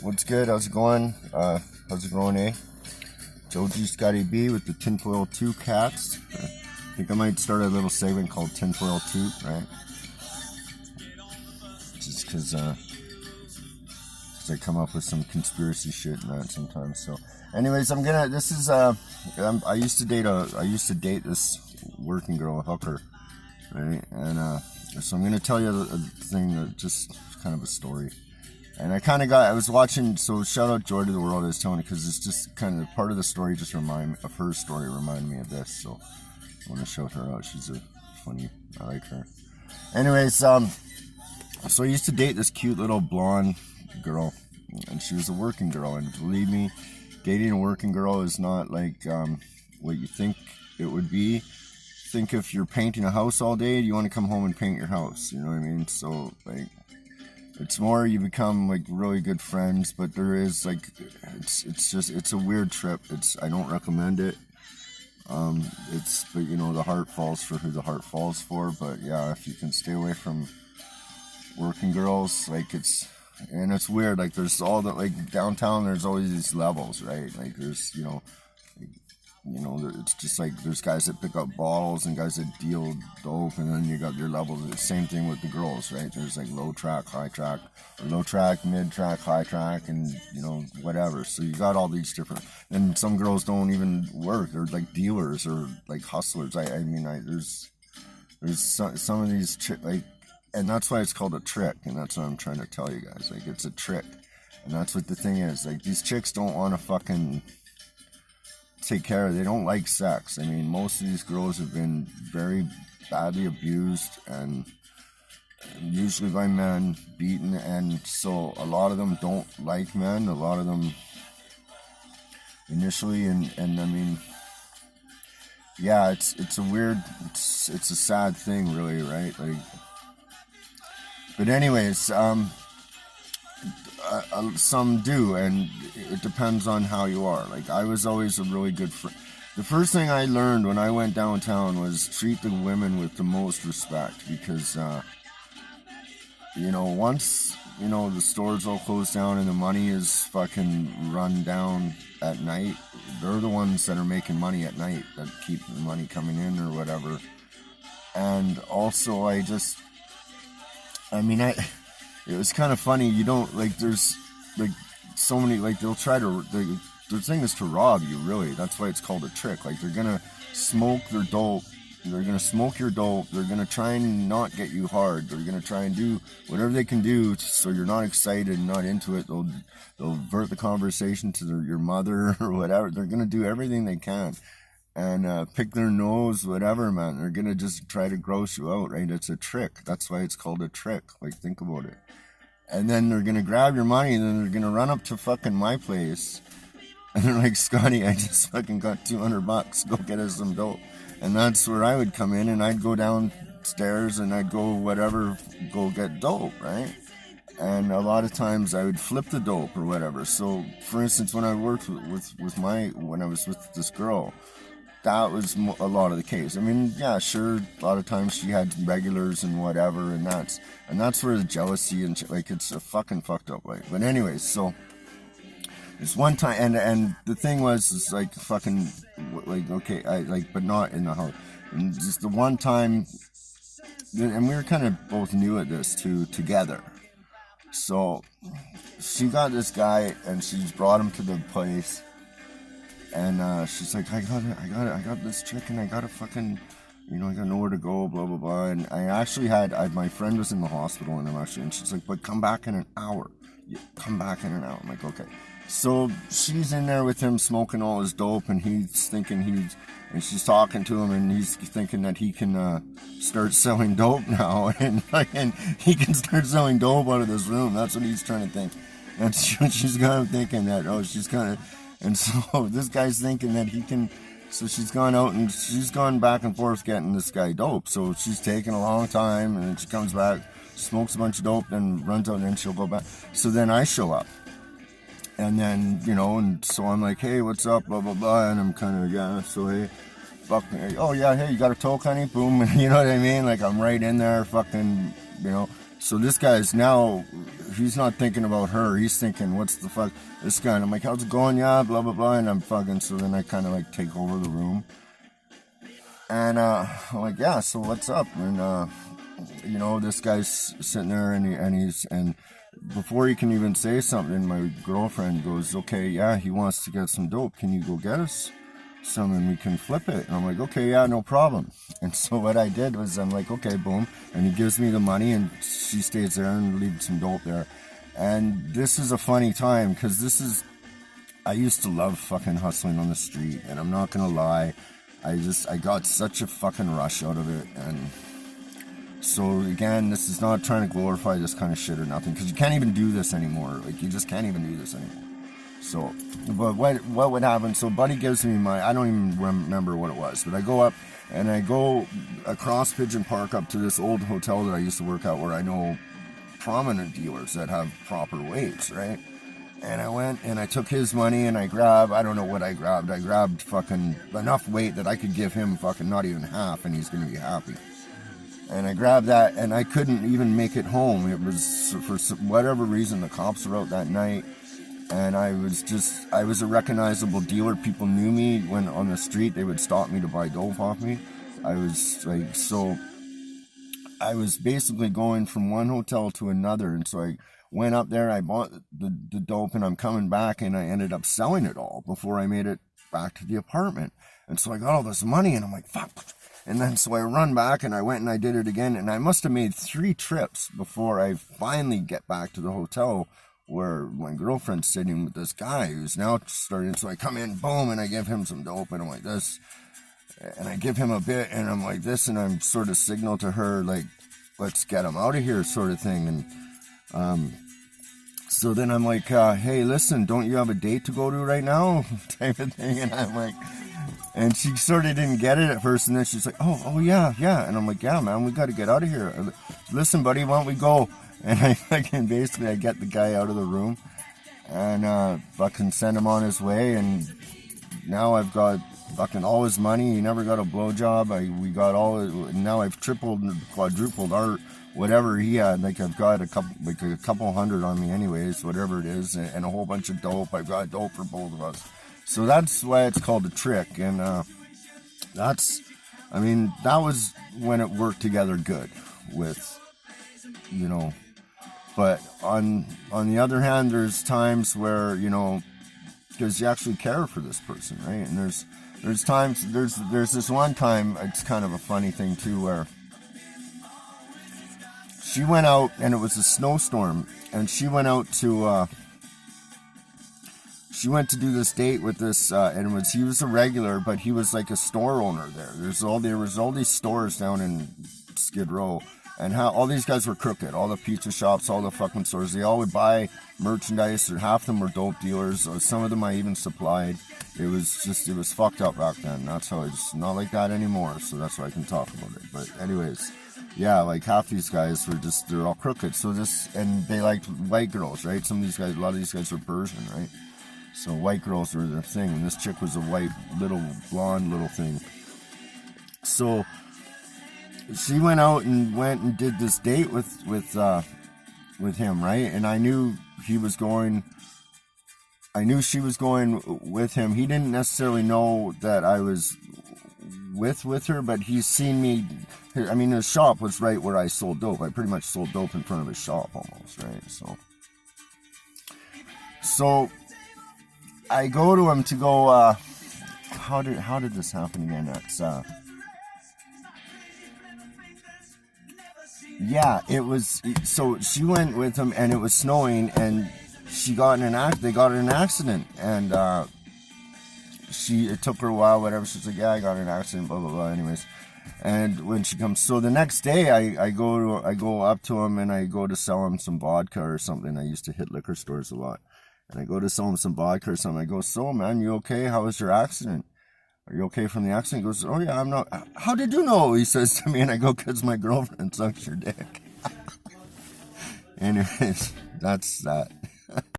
What's good? How's it going? How's it going, eh? Joji Scotty B with the Tinfoil 2 cats. I think I might start a little segment called Tinfoil 2, right? Just because I come up with some conspiracy shit and that sometimes. So, anyways, I used to date this working girl, a hooker, right? And so I'm gonna tell you a thing that just kind of a story. And I was watching, so shout out Joy to the World, I was telling you, because it's just kind of part of the story, her story reminded me of this, so I want to shout her out. She's I like her. Anyways, so I used to date this cute little blonde girl, and she was a working girl, and believe me, dating a working girl is not like what you think it would be. Think if you're painting a house all day, you want to come home and paint your house, you know what I mean? So, like, it's more you become like really good friends, but there is like it's a weird trip. I don't recommend it. But you know, the heart falls for who the heart falls for. But yeah, if you can stay away from working girls, it's weird. Like there's all the like downtown. There's always these levels, right? Like there's it's just like there's guys that pick up bottles and guys that deal dope, and then you got your levels. The same thing with the girls, right? There's like low track, high track, or low track, mid track, high track, and whatever. So you got all these different. And some girls don't even work; they're like dealers or like hustlers. There's some of these and that's why it's called a trick, and that's what I'm trying to tell you guys. Like it's a trick, and that's what the thing is. Like these chicks don't want to fucking take care of. They don't like sex. I mean, most of these girls have been very badly abused, and usually by men, beaten, and so a lot of them don't like men. A lot of them initially, and I mean, yeah, it's a sad thing, really, right? Like, but anyways, some do, and it depends on how you are. Like I was always a really good friend. The first thing I learned when I went downtown was treat the women with the most respect, because once the stores all close down and the money is fucking run down at night, they're the ones that are making money at night, that keep the money coming in or whatever. And also it was kind of funny. You don't like. There's like so many. Like they'll try to. Their thing is to rob you. Really, that's why it's called a trick. Like they're gonna smoke their dope. They're gonna smoke your dope. They're gonna try and not get you hard. They're gonna try and do whatever they can do so you're not excited and not into it. They'll divert the conversation to your mother or whatever. They're gonna do everything they can. And pick their nose, whatever, man. They're gonna just try to gross you out, right? It's a trick. That's why it's called a trick. Like, think about it. And then they're gonna grab your money, and then they're gonna run up to fucking my place, and they're like, Scotty, I just fucking got $200. Go get us some dope. And that's where I would come in, and I'd go downstairs, and I'd go get dope, right? And a lot of times I would flip the dope or whatever. So, for instance, when I worked when I was with this girl, that was a lot of the case. I mean, yeah, sure, a lot of times she had regulars and whatever, and that's where the jealousy and it's a fucking fucked up way. But anyways, so this one time, and the thing was, it's like fucking, like, okay, but not in the house. And just the one time, and we were kind of both new at this too, together. So she got this guy, and she's brought him to the place. And she's like, I got this chick, and I got to fucking, I got nowhere to go, blah, blah, blah. And I actually my friend was in the hospital, and she's like, but come back in an hour. Yeah, come back in an hour. I'm like, okay. So she's in there with him smoking all his dope, and he's thinking and she's talking to him, and he's thinking that he can start selling dope now, and he can start selling dope out of this room. That's what he's trying to think. And she's kind of thinking that, and so this guy's thinking that he can, so she's gone out and she's gone back and forth getting this guy dope. So she's taking a long time, and then she comes back, smokes a bunch of dope, and runs out, and then she'll go back. So then I show up. And then, and so I'm like, hey, what's up, blah, blah, blah. And I'm kind of, yeah, so hey, fuck me. Oh, yeah, hey, you got a toke, honey? Boom. You know what I mean? Like, I'm right in there, fucking, So this guy's now, he's not thinking about her. He's thinking, what's the fuck, this guy? And I'm like, how's it going? Yeah, blah, blah, blah. And I'm fucking, so then I kind of like take over the room. And I'm like, yeah, so what's up? And, you know, this guy's sitting there and before he can even say something, my girlfriend goes, okay, yeah, he wants to get some dope. Can you go get us some and we can flip it? And I'm like, okay, yeah, no problem. And so what I did was I'm like, okay, boom. And he gives me the money and she stays there and leaves some dope there. And this is a funny time because I used to love fucking hustling on the street, and I'm not gonna lie, I got such a fucking rush out of it. And so again, this is not trying to glorify this kind of shit or nothing, because you can't even do this anymore. Like, you just can't even do this anymore. So, but what would happen? So Buddy gives me I don't even remember what it was, but I go up and I go across Pigeon Park up to this old hotel that I used to work at, where I know prominent dealers that have proper weights, right? And I went and I took his money and I don't know what I grabbed fucking enough weight that I could give him fucking not even half, and he's gonna be happy. And I grabbed that, and I couldn't even make it home. It was, for whatever reason, the cops were out that night, and I was a recognizable dealer. People knew me when on the street. They would stop me to buy dope off me. I was like, so I was basically going from one hotel to another, and so I went up there, I bought the dope, and I'm coming back, and I ended up selling it all before I made it back to the apartment. And so I got all this money, and I'm like, fuck. And then so I run back, and I went and I did it again, and I must have made 3 trips before I finally get back to the hotel where my girlfriend's sitting with this guy who's now starting. So I come in, boom, and I give him some dope, and I'm like this, and I give him a bit, and I'm like this, and I'm sort of signal to her, like, let's get him out of here, sort of thing. And so then I'm like, hey, listen, don't you have a date to go to right now? Type of thing. And I'm like, and she sort of didn't get it at first, and then she's like, oh yeah. And I'm like, yeah, man, we got to get out of here. Listen, buddy, why don't we go? And I fucking basically, I get the guy out of the room and fucking send him on his way. And now I've got fucking all his money. He never got a blowjob. We got now I've tripled and quadrupled our whatever he had. Like, I've got a couple hundred on me anyways, whatever it is, and a whole bunch of dope. I've got dope for both of us. So that's why it's called a trick. And that was when it worked together good with, you know. But on the other hand, there's times where, you know, because you actually care for this person, right? And there's times, there's this one time, it's kind of a funny thing too, where she went out, and it was a snowstorm, and she went out to do this date with this, and he was a regular, but he was like a store owner there. There was all these stores down in Skid Row, and how all these guys were crooked. All the pizza shops, all the fucking stores, they all would buy merchandise, or half of them were dope dealers, or some of them I even supplied. It was fucked up back then. That's how it's not like that anymore, so that's why I can talk about it. But anyways, yeah, like half these guys they're all crooked. So and they liked white girls, right? A lot of these guys were Persian, right? So white girls were their thing, and this chick was a white, little, blonde little thing. So she went out and did this date with him, right? And I knew she was going with him. He didn't necessarily know that I was with her, but he's seen me. I mean, his shop was right where I sold dope. I pretty much sold dope in front of his shop almost, right? So I go to him to go, how did this happen again? It was, so she went with him, and it was snowing, and they got in an accident, and it took her a while, whatever. She's like, yeah, I got in an accident, blah, blah, blah, anyways. And when she comes, so the next day I go up to him, and I go to sell him some vodka or something. I used to hit liquor stores a lot. And I go to sell him some vodka or something. I go, so, man, you okay? How was your accident? Are you okay from the accident? He goes, oh, yeah, I'm not. How did you know? He says to me, and I go, because my girlfriend sucks your dick. Anyways, that's that.